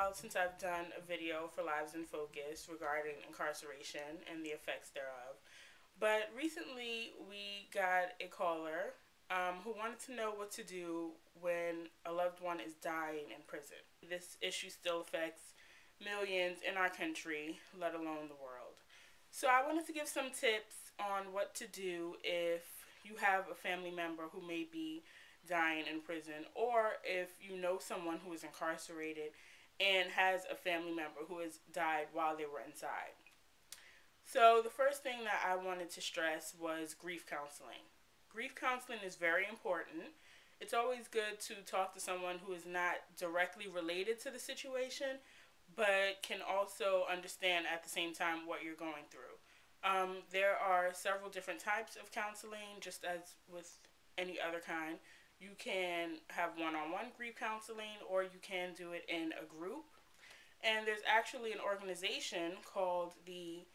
while since I've done a video for Lives in Focus regarding incarceration and the effects thereof. But recently we got a caller who wanted to know what to do when a loved one is dying in prison. This issue still affects millions in our country, let alone the world. So I wanted to give some tips on what to do if you have a family member who may be dying in prison, or if you know someone who is incarcerated and has a family member who has died while they were inside. So the first thing that I wanted to stress was grief counseling. Grief counseling is very important. It's always good to talk to someone who is not directly related to the situation, but can also understand at the same time what you're going through. There are several different types of counseling, just as with any other kind. You can have one-on-one grief counseling, or you can do it in a group. And there's actually an organization called the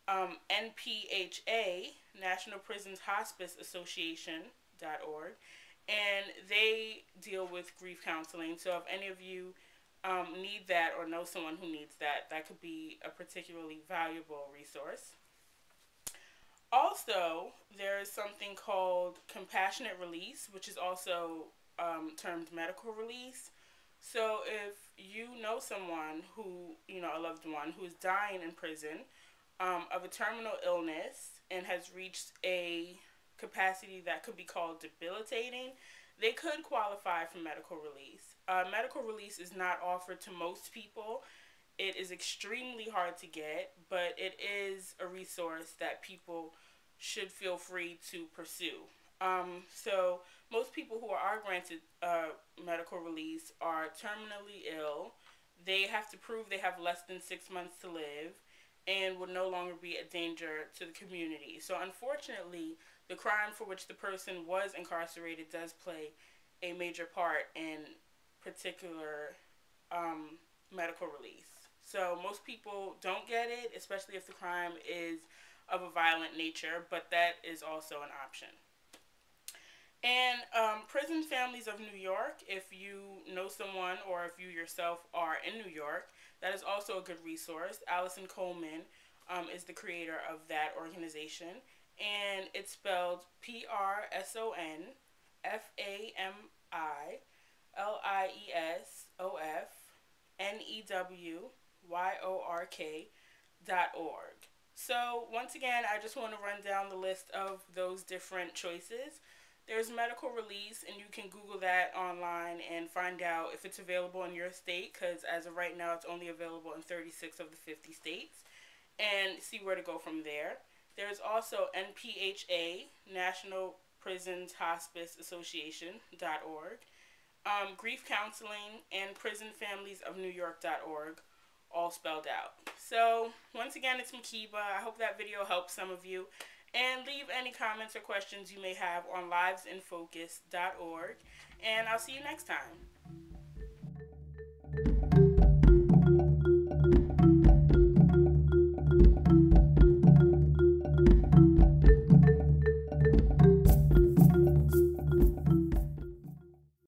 NPHA, National Prisons Hospice Association.org, and they deal with grief counseling. So if any of you need that or know someone who needs that, that could be a particularly valuable resource. Also, there is something called compassionate release, which is also termed medical release. So if you know someone who, a loved one who is dying in prison of a terminal illness and has reached a capacity that could be called debilitating, they could qualify for medical release. Medical release is not offered to most people. It is extremely hard to get, but it is a resource that people should feel free to pursue. So most people who are granted medical release are terminally ill. They have to prove they have less than 6 months to live and will no longer be a danger to the community. So unfortunately, the crime for which the person was incarcerated does play a major part in particular medical release. So most people don't get it, especially if the crime is of a violent nature, but that is also an option. And Prison Families of New York, if you know someone or if you yourself are in New York, that is also a good resource. Allison Coleman is the creator of that organization, and it's spelled PRSONFAMILISOFNEWYORK.org. So once again, I just want to run down the list of those different choices. There's medical release, and you can Google that online and find out if it's available in your state, because as of right now, it's only available in 36 of the 50 states, and see where to go from there. There's also NPHA, National Prisons Hospice Association.org, Grief Counseling, and Prison Families of New York.org, all spelled out. So once again, it's Makiba. I hope that video helps some of you. And leave any comments or questions you may have on livesinfocus.org. And I'll see you next time.